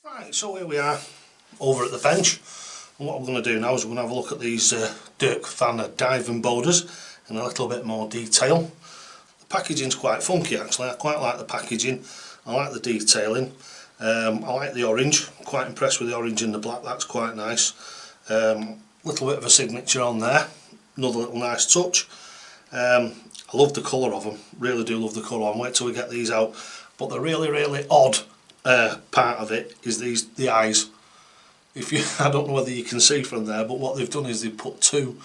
Right, so here we are over at the bench, and what we're going to do now is we're going to have a look at these Dirk Duijvenbodes in a little bit more detail. The packaging's quite funky actually. I quite like the packaging, I like the detailing, I like the orange. I'm quite impressed with the orange and the black, that's quite nice. Little bit of a signature on there, another little nice touch. I love the colour of them, really do love the colour of them. Wait till we get these out. But the really odd part of it is the eyes. If you, I don't know whether you can see from there, but what they've done is they've put two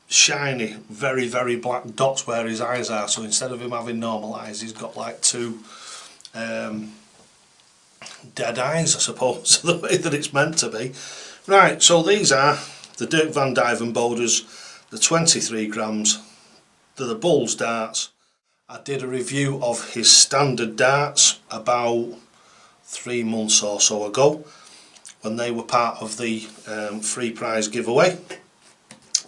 shiny, very black dots where his eyes are. So instead of him having normal eyes, he's got like two dead eyes, I suppose, the way that it's meant to be. Right, so these are the Dirk Duijvenbodes, the 23 grams. They're the Bulls darts. I did a review of his standard darts about 3 months or so ago when they were part of the free prize giveaway.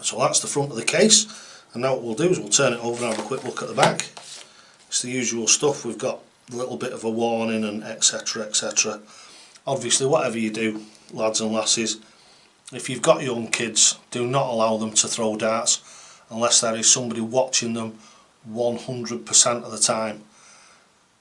So that's the front of the case, and now what we'll do is we'll turn it over and have a quick look at the back. It's the usual stuff. We've got a little bit of a warning and etc. Obviously, whatever you do, lads and lasses, if you've got young kids, do not allow them to throw darts unless there is somebody watching them 100% of the time.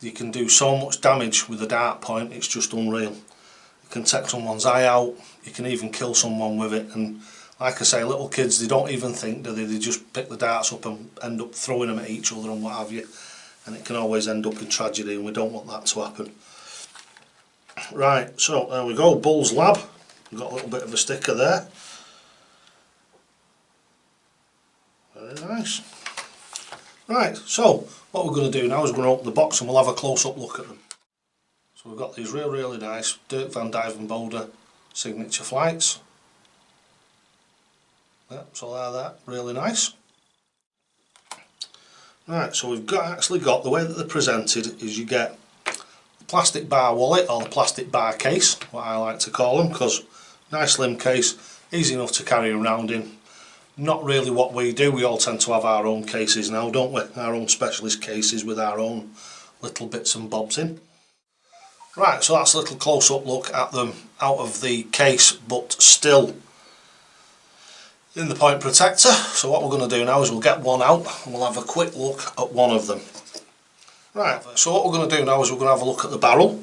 You can do so much damage with a dart point, it's just unreal. You can take someone's eye out, you can even kill someone with it, and like I say, little kids, they don't even think, do they? They just pick the darts up and end up throwing them at each other and what have you, and it can always end up in tragedy, and we don't want that to happen. Right, so there we go, Bulls Lab. We've got a little bit of a sticker there. Very nice. Right, so what we're going to do now is we're going to open the box and we'll have a close-up look at them. So we've got these really nice Dirk Duijvenbode signature flights. Yep, so they're that, really nice. Right, so we've actually got, the way that they're presented is you get the plastic bar wallet, or the plastic bar case, what I like to call them, because nice slim case, easy enough to carry around in. Not really what we do. We all tend to have our own cases now, don't we? Our own specialist cases with our own little bits and bobs in. Right, so that's a little close-up look at them out of the case, but still in the point protector. So what we're going to do now is we'll get one out and we'll have a quick look at one of them. Right, so what we're going to do now is we're going to have a look at the barrel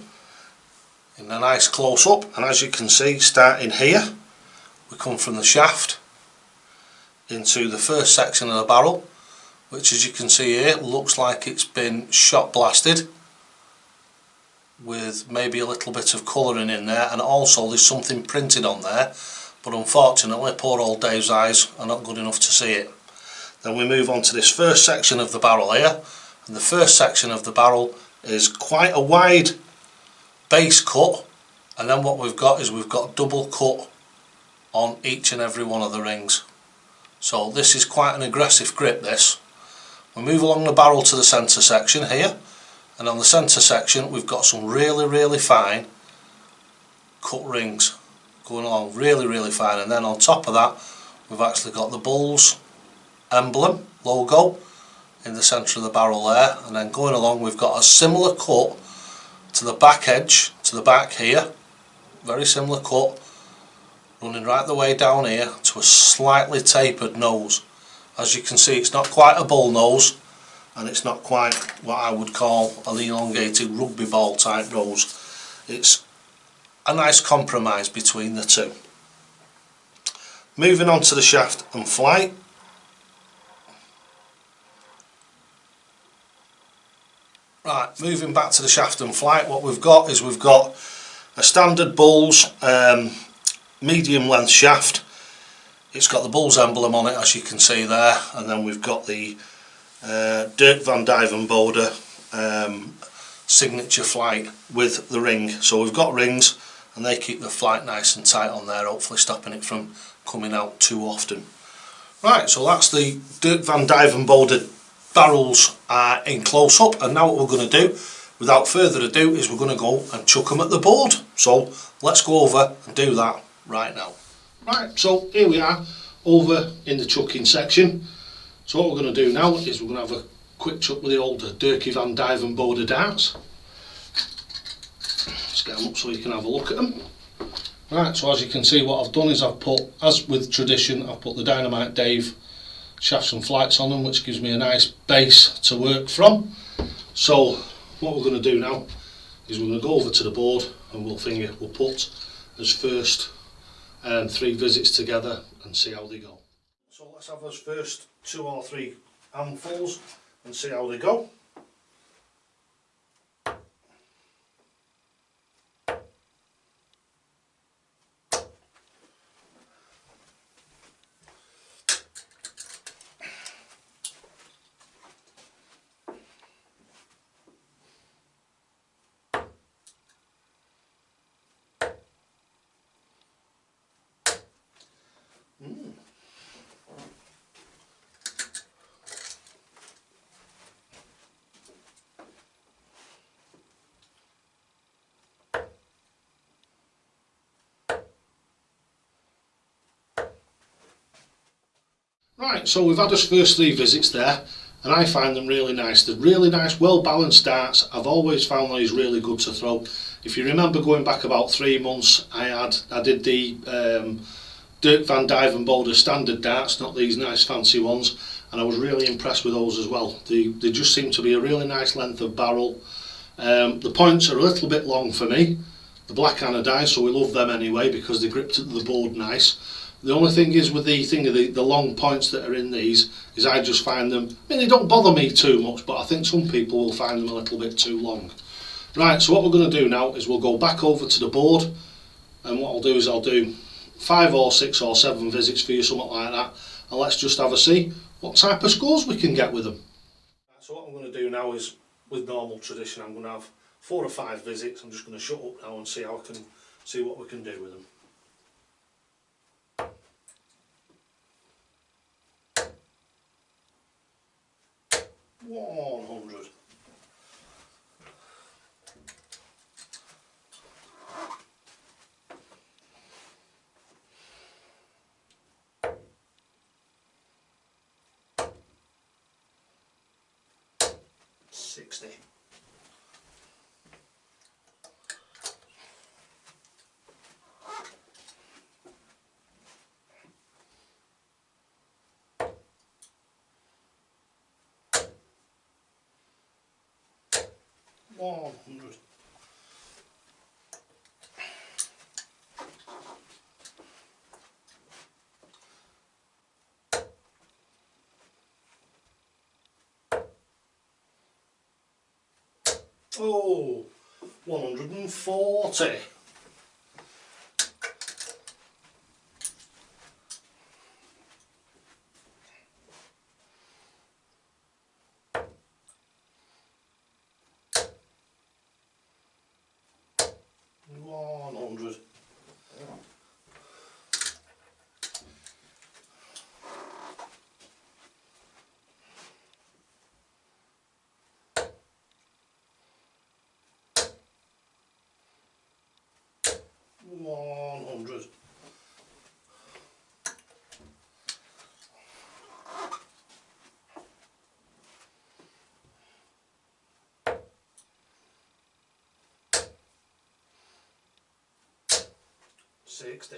in a nice close-up, and as you can see, starting here, we come from the shaft into the first section of the barrel, which, as you can see here, looks like it's been shot blasted with maybe a little bit of colouring in there, and also there's something printed on there, but unfortunately poor old Dave's eyes are not good enough to see it. Then we move on to this first section of the barrel here, and the first section of the barrel is quite a wide base cut, and then what we've got is we've got double cut on each and every one of the rings. So this is quite an aggressive grip, this. We move along the barrel to the centre section here, and on the centre section we've got some really fine cut rings going along, really fine, and then on top of that we've actually got the Bulls emblem, logo, in the centre of the barrel there, and then going along we've got a similar cut to the back edge, to the back here, very similar cut, running right the way down here to a slightly tapered nose. As you can see, it's not quite a bull nose, and it's not quite what I would call an elongated rugby ball type nose. It's a nice compromise between the two. Moving on to the shaft and flight. Right, moving back to the shaft and flight, what we've got is we've got a standard Bulls medium length shaft. It's got the Bulls emblem on it, as you can see there, and then we've got the Dirk Duijvenbode signature flight with the ring. So we've got rings, and they keep the flight nice and tight on there, hopefully stopping it from coming out too often. Right, so that's the Dirk Duijvenbode barrels in close up, and now what we're going to do, without further ado, is we're going to go and chuck them at the board. So let's go over and do that right now. Right, so here we are over in the chucking section. So what we're going to do now is we're going to have a quick chuck with the old Dirk Duijvenbode darts. Let's get them up so you can have a look at them. Right, so as you can see, what I've done is I've put, as with tradition, I've put the Dynamite Dave shafts and flights on them, which gives me a nice base to work from. So what we're going to do now is we're going to go over to the board and we'll put as first 3 visits together and see how they go. So let's have those first 2 or 3 handfuls and see how they go. Right, so we've had us first 3 visits there, and I find them really nice. They're really nice, well balanced darts. I've always found these really good to throw. If you remember going back about 3 months, I did the Dirk van Duijvenbode standard darts, not these nice fancy ones, and I was really impressed with those as well. They just seem to be a really nice length of barrel. The points are a little bit long for me, the black anodized, so we love them anyway because they grip to the board nice. The only thing is with the long points that are in these is I just find them, I mean, they don't bother me too much, but I think some people will find them a little bit too long. Right, so what we're going to do now is we'll go back over to the board, and what I'll do is I'll do 5 or 6 or 7 visits for you, something like that, and let's just have a see what type of scores we can get with them. So what I'm going to do now is, with normal tradition, I'm going to have 4 or 5 visits. I'm just going to shut up now and see what we can do with them. $100. $60. $100. Oh, 140. $100. $100. $60.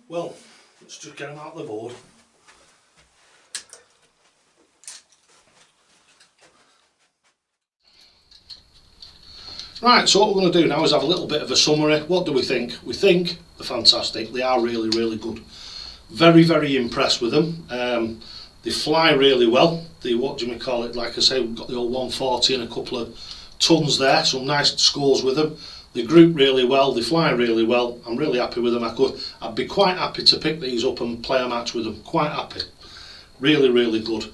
Well, let's just get them out of the board. Right, so what we're going to do now is have a little bit of a summary. What do we think? We think they're fantastic. They are really, really good. Very, very impressed with them. They fly really well. What do you call it? Like I say, we've got the old 140 and a couple of tons there. Some nice scores with them. They group really well. They fly really well. I'm really happy with them. I'd be quite happy to pick these up and play a match with them. Quite happy. Really, really good.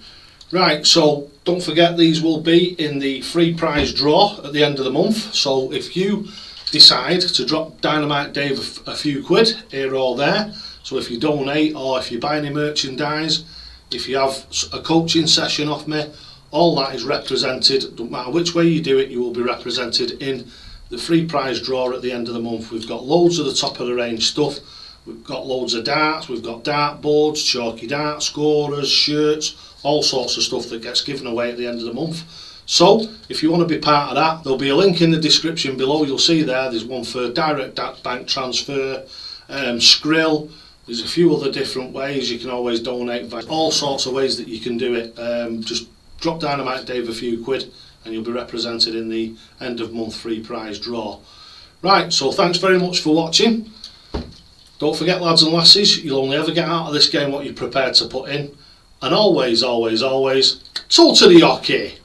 Right, so don't forget these will be in the free prize draw at the end of the month. So if you decide to drop Dynamite Dave a few quid here or there, so if you donate or if you buy any merchandise, if you have a coaching session off me, all that is represented. Don't matter which way you do it, you will be represented in the free prize draw at the end of the month. We've got loads of the top of the range stuff. We've got loads of darts, we've got dart boards, chalky dart scorers, shirts, all sorts of stuff that gets given away at the end of the month. So if you want to be part of that, there'll be a link in the description below. You'll see there's one for direct bank transfer, Skrill. There's a few other different ways you can always donate, all sorts of ways that you can do it. Just drop Dynamite Dave a few quid and you'll be represented in the end of month free prize draw. Right, so thanks very much for watching. Don't forget, lads and lasses, you'll only ever get out of this game what you're prepared to put in. And always, always, always, toe to the hockey.